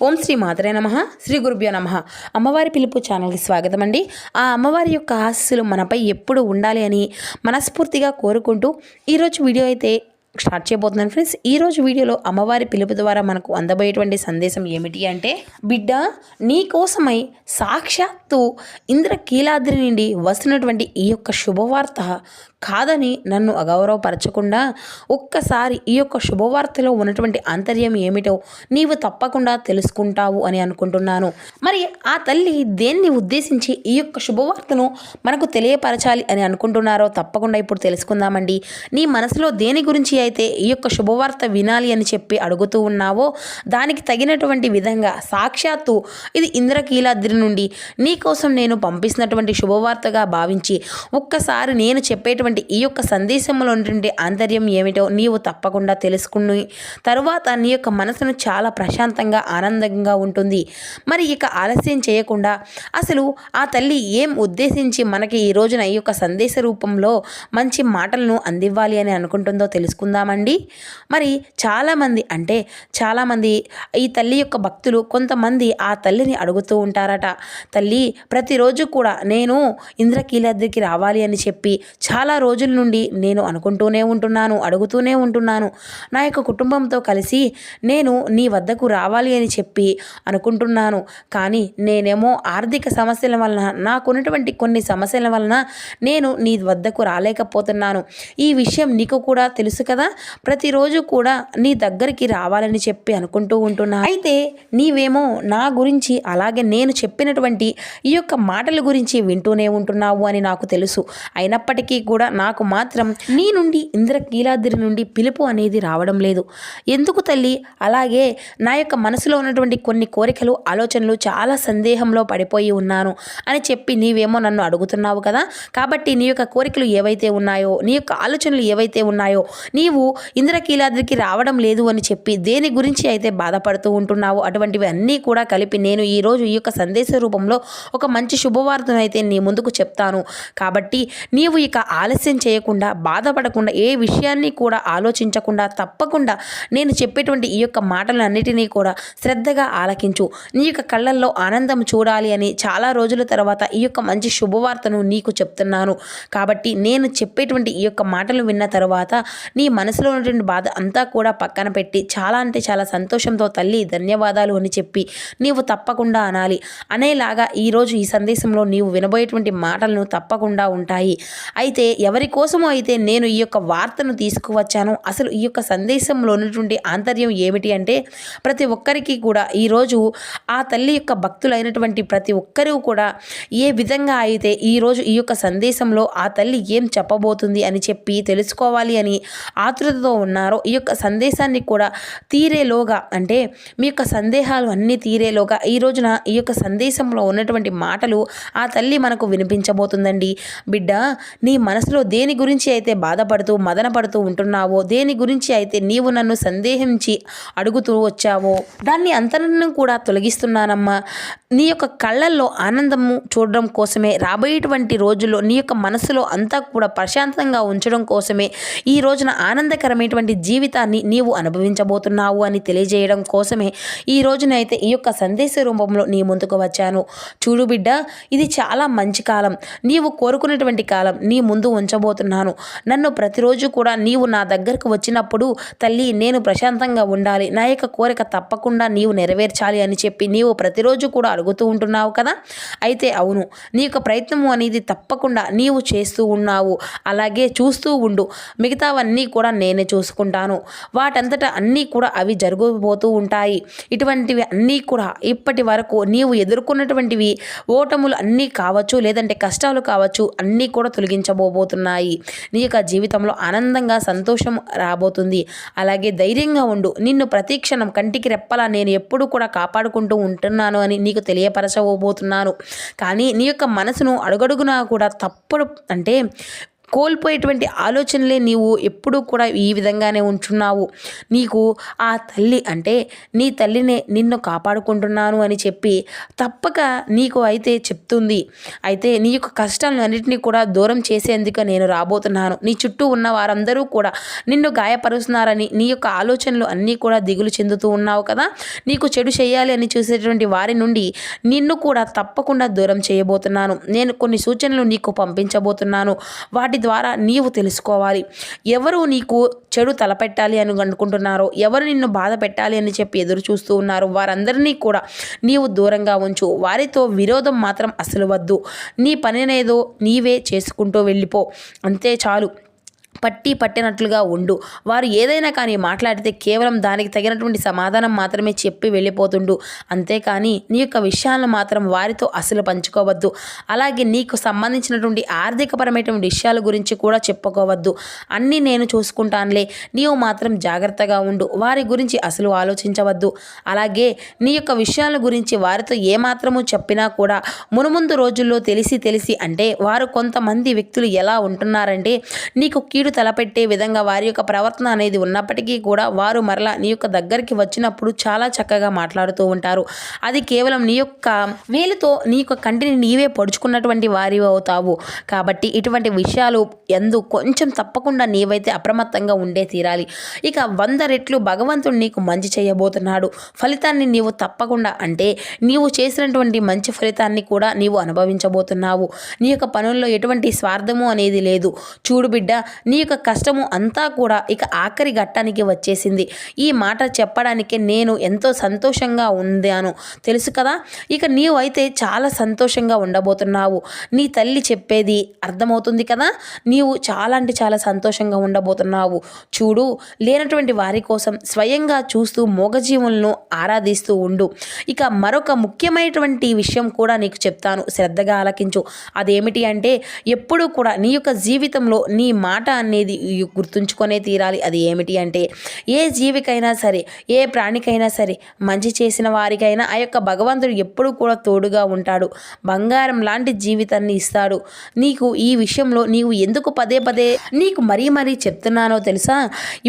ఓం శ్రీ మాతరే నమః. శ్రీ గురుభ్యో నమః. అమ్మవారి పిలుపు ఛానల్కి స్వాగతం అండి. ఆ అమ్మవారి యొక్క ఆశీస్సులు మనపై ఎప్పుడు ఉండాలి అని మనస్ఫూర్తిగా కోరుకుంటూ ఈరోజు వీడియో అయితే స్టార్ట్ చేయబోతున్నాను ఫ్రెండ్స్. ఈరోజు వీడియోలో అమ్మవారి పిలుపు ద్వారా మనకు అందబోయేటువంటి సందేశం ఏమిటి అంటే, బిడ్డ నీ కోసమై సాక్షాత్తు ఇంద్రకీలాద్రి నుండి వస్తున్నటువంటి ఈ యొక్క శుభవార్త కాదని నన్ను అగౌరవపరచకుండా ఒక్కసారి ఈ యొక్క శుభవార్తలో ఉన్నటువంటి ఆంతర్యం ఏమిటో నీవు తప్పకుండా తెలుసుకుంటావు అని అనుకుంటున్నాను. మరి ఆ తల్లి దేన్ని ఉద్దేశించి ఈ యొక్క శుభవార్తను మనకు తెలియపరచాలి అని అనుకుంటున్నారో తప్పకుండా ఇప్పుడు తెలుసుకుందామండి. నీ మనసులో దేని గురించి అయితే ఈ యొక్క శుభవార్త వినాలి అని చెప్పి అడుగుతూ ఉన్నావో దానికి తగినటువంటి విధంగా సాక్షాత్తు ఇది ఇంద్రకీలాద్రి నుండి నీ కోసం నేను పంపిస్తున్నటువంటి శుభవార్తగా భావించి ఒక్కసారి నేను చెప్పేటువంటి ఈ యొక్క సందేశంలో ఉన్నటువంటి ఆంతర్యం ఏమిటో నీవు తప్పకుండా తెలుసుకుని తరువాత నీ యొక్క మనసును చాలా ప్రశాంతంగా ఆనందంగా ఉంటుంది. మరి ఇక ఆలస్యం చేయకుండా అసలు ఆ తల్లి ఏం ఉద్దేశించి మనకి ఈ రోజున ఈ యొక్క సందేశ రూపంలో మంచి మాటలను అందివ్వాలి అని అనుకుంటుందో తెలుసుకుందామండి. మరి చాలామంది ఈ తల్లి యొక్క భక్తులు కొంతమంది ఆ తల్లిని అడుగుతూ ఉంటారట, తల్లి ప్రతిరోజు కూడా నేను ఇంద్రకీలాద్రికి రావాలి అని చెప్పి చాలా రోజుల నుండి నేను అడుగుతూనే ఉంటున్నాను. నా యొక్క కుటుంబంతో కలిసి నేను నీ వద్దకు రావాలి అని చెప్పి అనుకుంటున్నాను. కానీ నేనేమో ఆర్థిక సమస్యల వలన నాకున్నటువంటి కొన్ని సమస్యల వలన నేను నీ వద్దకు రాలేకపోతున్నాను. ఈ విషయం నీకు కూడా తెలుసు కదా, ప్రతిరోజు కూడా నీ దగ్గరికి రావాలని చెప్పి అనుకుంటూ ఉంటున్నా. అయితే నీవేమో నా గురించి అలాగే నేను చెప్పినటువంటి ఈ యొక్క మాటల గురించి వింటూనే ఉంటున్నావు అని నాకు తెలుసు. అయినప్పటికీ కూడా నాకు మాత్రం నీ నుండి ఇంద్రకీలాద్రి నుండి పిలుపు అనేది రావడం లేదు. ఎందుకు తల్లి? అలాగే నా యొక్క మనసులో ఉన్నటువంటి కొన్ని కోరికలు ఆలోచనలు చాలా సందేహంలో పడిపోయి ఉన్నాను అని చెప్పి నీవేమో నన్ను అడుగుతున్నావు కదా. కాబట్టి నీ యొక్క కోరికలు ఏవైతే ఉన్నాయో, నీ యొక్క ఆలోచనలు ఏవైతే ఉన్నాయో, నీవు ఇంద్రకీలాద్రికి రావడం లేదు అని చెప్పి దేని గురించి అయితే బాధపడుతూ ఉంటున్నావో అటువంటివి అన్నీ కూడా కలిపి నేను ఈరోజు ఈ యొక్క సందేశ రూపంలో ఒక మంచి శుభవార్తను అయితే నీ ముందుకు చెప్తాను. కాబట్టి నీవు ఇక ఆలస్యం చేయకుండా, బాధపడకుండా, ఏ విషయాన్ని కూడా ఆలోచించకుండా తప్పకుండా నేను చెప్పేటువంటి ఈ యొక్క మాటలన్నిటినీ కూడా శ్రద్ధగా ఆలకించు. నీ యొక్క కళ్ళల్లో ఆనందం చూడాలి అని చాలా రోజుల తర్వాత ఈ యొక్క మంచి శుభవార్తను నీకు చెప్తున్నాను. కాబట్టి నేను చెప్పేటువంటి ఈ యొక్క మాటలు విన్న తర్వాత నీ మనసులో ఉన్నటువంటి బాధ అంతా కూడా పక్కన పెట్టి చాలా అంటే చాలా సంతోషంతో తల్లి ధన్యవాదాలు అని చెప్పి నీవు తప్పకుండా అనాలి. అనేలాగా ఈరోజు ఈ సందేశంలో నీవు వినబోయేటువంటి మాటలను తప్పకుండా ఉంటాయి. అయితే ఎవరి కోసమో అయితే నేను ఈ యొక్క వార్తను తీసుకువచ్చాను. అసలు ఈ యొక్క సందేశంలో ఉన్నటువంటి ఆంతర్యం ఏమిటి అంటే, ప్రతి ఒక్కరికి కూడా ఈరోజు ఆ తల్లి యొక్క భక్తులైనటువంటి ప్రతి ఒక్కరూ కూడా ఏ విధంగా అయితే ఈరోజు ఈ యొక్క సందేశంలో ఆ తల్లి ఏం చెప్పబోతుంది అని చెప్పి తెలుసుకోవాలి అని ఆతృతతో ఉన్నారో, ఈ యొక్క సందేశాన్ని కూడా తీరేలోగా, అంటే మీ యొక్క సందేహాలు అన్నీ తీరేలోగా ఈ రోజున ఈ యొక్క సందేశంలో ఉన్నటువంటి మాటలు ఆ తల్లి మనకు వినిపించబోతుందండి. బిడ్డ, నీ మనసులో దేని గురించి అయితే బాధపడుతూ మదనపడుతూ ఉంటున్నావో, దేని గురించి అయితే నీవు నన్ను సందేహించి అడుగుతూ వచ్చావో దాన్ని అంతరం కూడా తొలగిస్తున్నానమ్మా. నీ యొక్క కళ్ళల్లో ఆనందము చూడడం కోసమే, రాబోయేటువంటి రోజుల్లో నీ యొక్క మనసులో అంతా కూడా ప్రశాంతంగా ఉంచడం కోసమే ఈ రోజున ఆనందకరమైనటువంటి జీవితాన్ని నీవు అనుభవించబోతున్నావు అని తెలియజేయడం కోసమే ఈ రోజునైతే ఈ యొక్క సందేశ రూపంలో నీ ముందుకు వచ్చాను. చూడు బిడ్డ, ఇది చాలా మంచి కాలం, నీవు కోరుకునేటువంటి కాలం నీ ముందు ఉంచబోతున్నాను. నన్ను ప్రతిరోజు కూడా నీవు నా దగ్గరకు వచ్చినప్పుడు, తల్లి నేను ప్రశాంతంగా ఉండాలి, నా యొక్క కోరిక తప్పకుండా నీవు నెరవేర్చాలి అని చెప్పి నీవు ప్రతిరోజు కూడా అడుగుతూ ఉంటున్నావు కదా. అయితే అవును, నీ యొక్క ప్రయత్నము అనేది తప్పకుండా నీవు చేస్తూ ఉన్నావు. అలాగే చూస్తూ ఉండు, మిగతావన్నీ కూడా నేనే చూసుకుంటాను. వాటంతటా అన్నీ కూడా అవి జరగబోతూ ఉంటాయి. ఇటువంటివి అన్నీ కూడా ఇప్పటి వరకు నీవు ఎదుర్కొన్నటువంటివి ఓటములు అన్నీ కావచ్చు, లేదంటే కష్టాలు కావచ్చు, అన్నీ కూడా తొలగించబోతున్నాయి. నీ యొక్క జీవితంలో ఆనందంగా సంతోషం రాబోతుంది. అలాగే ధైర్యంగా ఉండు, నిన్ను ప్రతి క్షణం కంటికి రెప్పలా నేను ఎప్పుడూ కూడా కాపాడుకుంటూ ఉంటున్నాను అని నీకు తెలియపరచబోతున్నాను. కానీ నీ యొక్క మనసును అడుగడుగునా కూడా తప్పుడు అంటే కోల్పోయేటువంటి ఆలోచనలే నీవు ఎప్పుడూ కూడా ఈ విధంగానే ఉంటున్నావు. నీకు ఆ తల్లి అంటే నీ తల్లినే నిన్ను కాపాడుకుంటున్నాను అని చెప్పి తప్పక నీకు అయితే చెప్తుంది. అయితే నీ యొక్క కష్టాలను అన్నింటినీ కూడా దూరం చేసేందుకు నేను రాబోతున్నాను. నీ చుట్టూ ఉన్న వారందరూ కూడా నిన్ను గాయపరుస్తున్నారని నీ యొక్క ఆలోచనలు అన్నీ కూడా దిగులు చెందుతూ ఉన్నావు కదా. నీకు చెడు చేయాలి అని చూసేటువంటి వారి నుండి నిన్ను కూడా తప్పకుండా దూరం చేయబోతున్నాను. నేను కొన్ని సూచనలు నీకు పంపించబోతున్నాను. వాటి ద్వారా నీవు తెలుసుకోవాలి. ఎవరు నీకు చెడు తలపెట్టాలి అని అనుకుంటున్నారో, ఎవరు నిన్ను బాధ పెట్టాలి అని చెప్పి ఎదురు చూస్తూ ఉన్నారో వారందరినీ కూడా నీవు దూరంగా ఉంచు. వారితో విరోధం మాత్రం అసలు వద్దు. నీ పనినేదో నీవే చేసుకుంటూ వెళ్ళిపో, అంతే చాలు. పట్టినట్లుగా ఉండు. వారు ఏదైనా కానీ మాట్లాడితే కేవలం దానికి తగినటువంటి సమాధానం మాత్రమే చెప్పి వెళ్ళిపోతుండు. అంతేకాని నీ యొక్క విషయాలను మాత్రం వారితో అసలు పంచుకోవద్దు. అలాగే నీకు సంబంధించినటువంటి ఆర్థికపరమైనటువంటి విషయాల గురించి కూడా చెప్పుకోవద్దు. అన్నీ నేను చూసుకుంటానులే, నీవు మాత్రం జాగ్రత్తగా ఉండు. వారి గురించి అసలు ఆలోచించవద్దు. అలాగే నీ యొక్క విషయాల గురించి వారితో ఏమాత్రము చెప్పినా కూడా మునుముందు రోజుల్లో తెలిసి అంటే వారు కొంతమంది వ్యక్తులు ఎలా ఉంటున్నారంటే నీకు కీడు తలపెట్టే విధంగా వారి యొక్క ప్రవర్తన అనేది ఉన్నప్పటికీ కూడా వారు మరలా నీ యొక్క దగ్గరికి వచ్చినప్పుడు చాలా చక్కగా మాట్లాడుతూ ఉంటారు. అది కేవలం నీ యొక్క వేలుతో నీ యొక్క కంటిని నీవే పొడుచుకున్నటువంటి వారి అవుతావు. కాబట్టి ఇటువంటి విషయాలు కొంచెం తప్పకుండా నీవైతే అప్రమత్తంగా ఉండే తీరాలి. ఇక 100 రెట్లు భగవంతుడు నీకు మంచి చేయబోతున్నాడు. ఫలితాన్ని నీవు తప్పకుండా అంటే నీవు చేసినటువంటి మంచి ఫలితాన్ని కూడా నీవు అనుభవించబోతున్నావు. నీ యొక్క పనుల్లో ఎటువంటి స్వార్థము అనేది లేదు. చూడు బిడ్డ, నీ యొక్క కష్టము అంతా కూడా ఇక ఆఖరి ఘట్టానికి వచ్చేసింది. ఈ మాట చెప్పడానికే నేను ఎంతో సంతోషంగా ఉందాను తెలుసు కదా. ఇక నీవు అయితే చాలా సంతోషంగా ఉండబోతున్నావు. నీ తల్లి చెప్పేది అర్థమవుతుంది కదా. నీవు చాలా అంటే చాలా సంతోషంగా ఉండబోతున్నావు. చూడు, లేనటువంటి వారి కోసం స్వయంగా చూస్తూ మూగజీవులను ఆరాధిస్తూ ఉండు. ఇక మరొక ముఖ్యమైనటువంటి విషయం కూడా నీకు చెప్తాను, శ్రద్ధగా ఆలకించు. అదేమిటి అంటే ఎప్పుడూ కూడా నీ యొక్క జీవితంలో నీ మాట అనేది గుర్తుంచుకొనే తీరాలి. అది ఏమిటి అంటే ఏ జీవికైనా సరే, ఏ ప్రాణికైనా సరే, మంచి చేసిన వారికైనా ఆ యొక్క భగవంతుడు ఎప్పుడూ కూడా తోడుగా ఉంటాడు. బంగారం లాంటి జీవితాన్ని ఇస్తాడు. నీకు ఈ విషయంలో నీవు ఎందుకు పదే నీకు మరీ చెప్తున్నానో తెలుసా?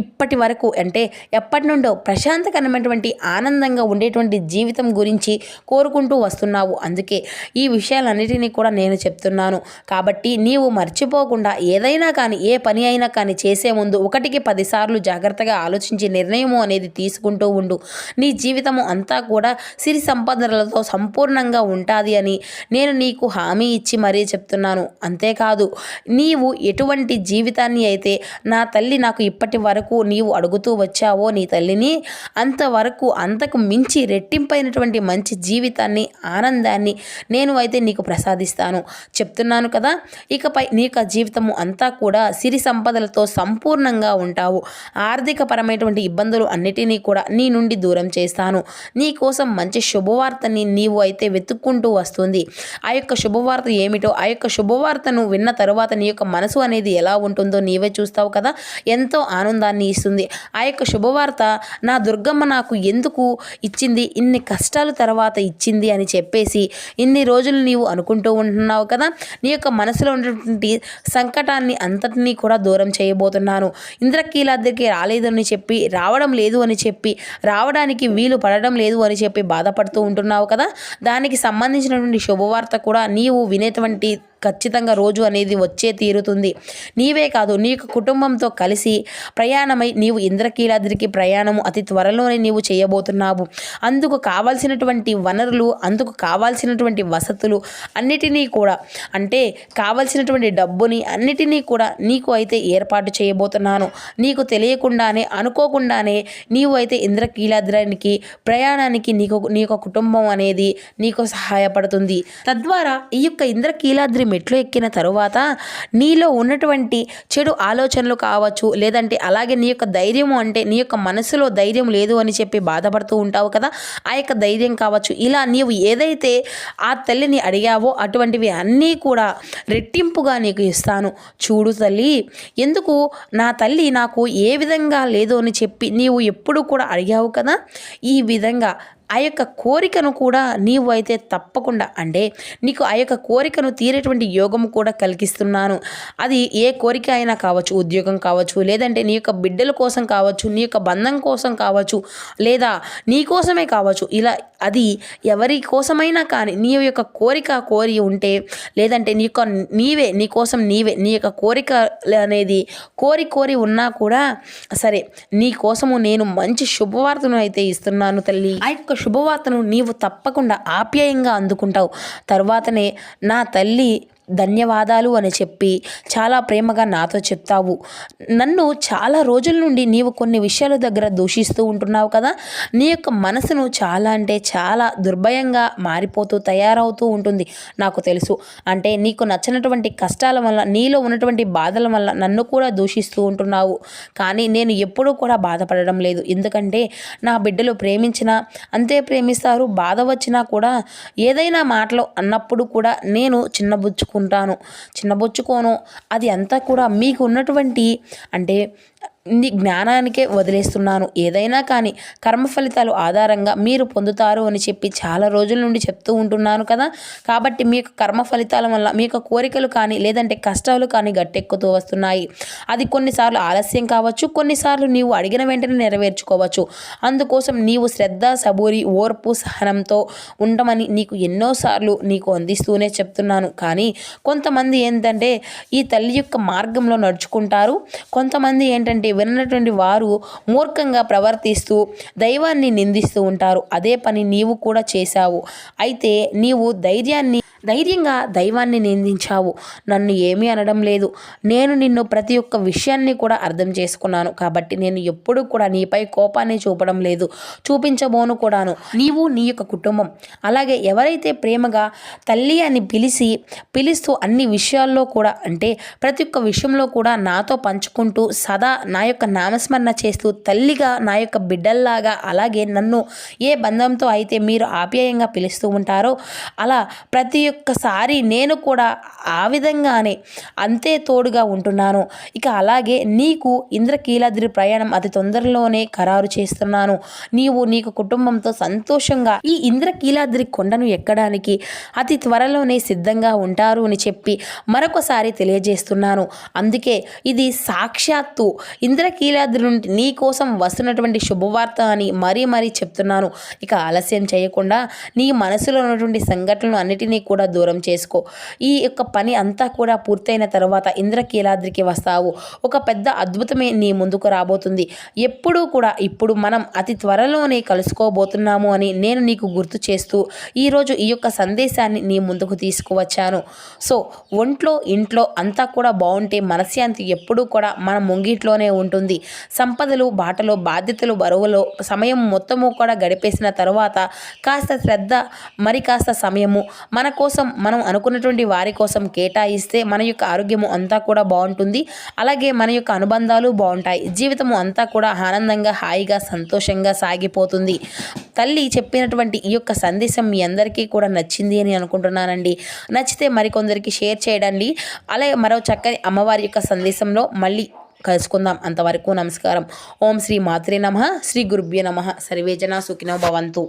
ఇప్పటి వరకు అంటే ఎప్పటి నుండో ప్రశాంతకరమైనటువంటి ఆనందంగా ఉండేటువంటి జీవితం గురించి కోరుకుంటూ వస్తున్నావు. అందుకే ఈ విషయాలన్నిటినీ కూడా నేను చెప్తున్నాను. కాబట్టి నీవు మర్చిపోకుండా ఏదైనా కానీ ఏ పని అయినా కానీ చేసే ముందు 1కి 10 సార్లు జాగ్రత్తగా ఆలోచించి నిర్ణయము అనేది తీసుకుంటూ ఉండు. నీ జీవితము అంతా కూడా సిరి సంపదలతో సంపూర్ణంగా ఉంటుంది అని నేను నీకు హామీ ఇచ్చి మరీ చెప్తున్నాను. అంతేకాదు, నీవు ఎటువంటి జీవితాన్ని అయితే నా తల్లి నాకు ఇప్పటి వరకు నీవు అడుగుతూ వచ్చావో నీ తల్లిని, అంతవరకు అంతకు మించి రెట్టింపైనటువంటి మంచి జీవితాన్ని, ఆనందాన్ని నేను అయితే నీకు ప్రసాదిస్తాను చెప్తున్నాను కదా. ఇకపై నీ యొక్క జీవితము అంతా కూడా సిరి సంపదలతో సంపూర్ణంగా ఉంటావు. ఆర్థిక పరమైనటువంటి ఇబ్బందులు అన్నిటినీ కూడా నీ నుండి దూరం చేస్తాను. నీ కోసం మంచి శుభవార్తని నీవు అయితే వెతుక్కుంటూ వస్తుంది. ఆ యొక్క శుభవార్త ఏమిటో, ఆ యొక్క శుభవార్తను విన్న తరువాత నీ యొక్క మనసు అనేది ఎలా ఉంటుందో నీవే చూస్తావు కదా. ఎంతో ఆనందాన్ని ఇస్తుంది. ఆ యొక్క శుభవార్త నా దుర్గమ్మ నాకు ఎందుకు ఇచ్చింది, ఇన్ని కష్టాల తర్వాత ఇచ్చింది అని చెప్పేసి ఇన్ని రోజులు నీవు అనుకుంటూ ఉంటున్నావు కదా. నీ యొక్క మనసులో ఉన్నటువంటి సంకటాన్ని అంతటినీ కూడా దూరం చేయబోతున్నాను. ఇంద్రకీలాద్రికి రాలేదని చెప్పి, రావడం లేదు అని చెప్పి, రావడానికి వీలు పడడం లేదు అని చెప్పి బాధపడుతూ ఉంటున్నావు కదా. దానికి సంబంధించినటువంటి శుభవార్త కూడా నీవు వినేటువంటి ఖచ్చితంగా రోజు అనేది వచ్చే తీరుతుంది. నీవే కాదు, నీ యొక్క కుటుంబంతో కలిసి ప్రయాణమై నీవు ఇంద్రకీలాద్రికి ప్రయాణము అతి త్వరలోనే నీవు చేయబోతున్నావు. అందుకు కావాల్సినటువంటి వనరులు, అందుకు కావాల్సినటువంటి వసతులు అన్నిటినీ కూడా అంటే కావాల్సినటువంటి డబ్బుని అన్నిటినీ కూడా నీకు అయితే ఏర్పాటు చేయబోతున్నాను. నీకు తెలియకుండానే, అనుకోకుండానే నీవు అయితే ఇంద్రకీలాద్రికి ప్రయాణానికి నీ యొక్క కుటుంబం అనేది నీకు సహాయపడుతుంది. తద్వారా ఈ యొక్క ఇంద్రకీలాద్రి మెట్లు ఎక్కిన తరువాత నీలో ఉన్నటువంటి చెడు ఆలోచనలు కావచ్చు, లేదంటే అలాగే నీ యొక్క ధైర్యము అంటే నీ యొక్క మనసులో ధైర్యం లేదు అని చెప్పి బాధపడుతూ ఉంటావు కదా, ఆ యొక్క ధైర్యం కావచ్చు, ఇలా నీవు ఏదైతే ఆ తల్లిని అడిగావో అటువంటివి అన్నీ కూడా రెట్టింపుగా నీకు ఇస్తాను. చూడు తల్లి, ఎందుకు నా తల్లి నాకు ఏ విధంగా లేదు అని చెప్పి నీవు ఎప్పుడు కూడా అడిగావు కదా, ఈ విధంగా ఆ యొక్క కోరికను కూడా నీవు అయితే తప్పకుండా అంటే నీకు ఆ యొక్క కోరికను తీరేటువంటి యోగం కూడా కలిగిస్తున్నాను. అది ఏ కోరిక అయినా కావచ్చు, ఉద్యోగం కావచ్చు, లేదంటే నీ యొక్క బిడ్డల కోసం కావచ్చు, నీ యొక్క బంధం కోసం కావచ్చు, లేదా నీ కోసమే కావచ్చు. ఇలా అది ఎవరి కోసమైనా కానీ నీ యొక్క కోరిక కోరి ఉంటే, లేదంటే నీ కోసం నీవే నీ యొక్క కోరిక అనేది కోరి ఉన్నా కూడా సరే, నీ కోసము నేను మంచి శుభవార్తను అయితే ఇస్తున్నాను తల్లి. ఆ యొక్క శుభవార్తను నీవు తప్పకుండా ఆప్యాయంగా అందుకుంటావు. తర్వాతనే నా తల్లి ధన్యవాదాలు అని చెప్పి చాలా ప్రేమగా నాతో చెప్తావు. నన్ను చాలా రోజుల నుండి నీవు కొన్ని విషయాల దగ్గర దూషిస్తూ ఉంటున్నావు కదా. నీ యొక్క మనసును చాలా అంటే చాలా దుర్భయంగా మారిపోతూ తయారవుతూ ఉంటుంది నాకు తెలుసు. అంటే నీకు నచ్చినటువంటి కష్టాల వల్ల, నీలో ఉన్నటువంటి బాధల వల్ల నన్ను కూడా దూషిస్తూ ఉంటున్నావు. కానీ నేను ఎప్పుడూ కూడా బాధపడడం లేదు. ఎందుకంటే నా బిడ్డలు ప్రేమించినా అంతే ప్రేమిస్తారు. బాధ వచ్చినా కూడా ఏదైనా మాటలు అన్నప్పుడు కూడా నేను చిన్నబుచ్చుకోను. అది అంతా కూడా మీకు ఉన్నటువంటి అంటే నీ జ్ఞానానికే వదిలేస్తున్నాను. ఏదైనా కానీ కర్మ ఫలితాలు ఆధారంగా మీరు పొందుతారు అని చెప్పి చాలా రోజుల నుండి చెప్తూ ఉంటున్నాను కదా. కాబట్టి మీకు కర్మ ఫలితాల వల్ల మీకు కోరికలు కానీ లేదంటే కష్టాలు కానీ గట్టెక్కుతూ వస్తున్నాయి. అది కొన్నిసార్లు ఆలస్యం కావచ్చు, కొన్నిసార్లు నీవు అడిగిన వెంటనే నెరవేర్చుకోవచ్చు. అందుకోసం నీవు శ్రద్ధ, సబూరి, ఓర్పు, సహనంతో ఉండమని నీకు ఎన్నోసార్లు నీకు అందిస్తూనే చెప్తున్నాను. కానీ కొంతమంది ఏంటంటే ఈ తల్లి యొక్క మార్గంలో నడుచుకుంటారు. కొంతమంది ఏంటంటే విన్నటువంటి వారు మూర్ఖంగా ప్రవర్తిస్తూ దైవాన్ని నిందిస్తూ ఉంటారు. అదే పని నీవు కూడా చేశావు. అయితే నీవు ధైర్యంగా దైవాన్ని నిందించావు. నన్ను ఏమీ అనడం లేదు. నేను నిన్ను ప్రతి ఒక్క విషయాన్ని కూడా అర్థం చేసుకున్నాను. కాబట్టి నేను ఎప్పుడూ కూడా నీపై కోపాన్ని చూపడం లేదు, చూపించబోను కూడాను. నీవు నీ యొక్క కుటుంబం అలాగే ఎవరైతే ప్రేమగా తల్లి అని పిలుస్తూ అన్ని విషయాల్లో కూడా అంటే ప్రతి ఒక్క విషయంలో కూడా నాతో పంచుకుంటూ సదా నా యొక్క నామస్మరణ చేస్తూ తల్లిగా నా యొక్క బిడ్డల్లాగా అలాగే నన్ను ఏ బంధంతో అయితే మీరు ఆప్యాయంగా పిలుస్తూ ఉంటారో అలా ప్రతి ఒక్కసారి నేను కూడా ఆ విధంగానే అంతే తోడుగా ఉంటున్నాను. ఇక అలాగే నీకు ఇంద్రకీలాద్రి ప్రయాణం అతి తొందరలోనే ఖరారు చేస్తున్నాను. నీకు కుటుంబంతో సంతోషంగా ఈ ఇంద్రకీలాద్రి కొండను ఎక్కడానికి అతి త్వరలోనే సిద్ధంగా ఉంటారు అని చెప్పి మరొకసారి తెలియజేస్తున్నాను. అందుకే ఇది సాక్షాత్తు ఇంద్రకీలాద్రి నుండి నీ కోసం వస్తున్నటువంటి శుభవార్త అని మరీ చెప్తున్నాను. ఇక ఆలస్యం చేయకుండా నీ మనసులో ఉన్నటువంటి సంఘటనలు అన్నిటినీ కూడా దూరం చేసుకో. ఈ యొక్క పని అంతా కూడా పూర్తయిన తర్వాత ఇంద్రకీలాద్రికి వస్తావు. ఒక పెద్ద అద్భుతమే నీ ముందుకు రాబోతుంది. ఎప్పుడూ కూడా ఇప్పుడు మనం అతి త్వరలోనే కలుసుకోబోతున్నాము అని నేను నీకు గుర్తు చేస్తూ ఈరోజు ఈ యొక్క సందేశాన్ని నీ ముందుకు తీసుకువచ్చాను. సో ఇంట్లో అంతా కూడా బాగుంటే మనశ్శాంతి ఎప్పుడూ కూడా మన ముంగిట్లోనే ఉంటుంది. సంపదలు బాటలో, బాధ్యతలు బరువులో సమయం మొత్తము కూడా గడిపేసిన తర్వాత కాస్త శ్రద్ధ మరి కాస్త సమయము మన కోసం మనం అనుకున్నటువంటి వారి కోసం కేటాయిస్తే మన యొక్క ఆరోగ్యము అంతా కూడా బాగుంటుంది. అలాగే మన యొక్క అనుబంధాలు బాగుంటాయి. జీవితము అంతా కూడా ఆనందంగా, హాయిగా, సంతోషంగా సాగిపోతుంది. తల్లి చెప్పినటువంటి ఈ యొక్క సందేశం మీ అందరికీ కూడా నచ్చింది అని అనుకుంటున్నానండి. నచ్చితే మరికొందరికి షేర్ చేయండి. అలాగే మరో చక్కని అమ్మవారి యొక్క సందేశంలో మళ్ళీ కలుసుకుందాం. అంతవరకు నమస్కారం. ఓం శ్రీ మాత్రే నమః. శ్రీ గురుభ్యో నమః. సర్వే జనా సుఖినో భవంతు.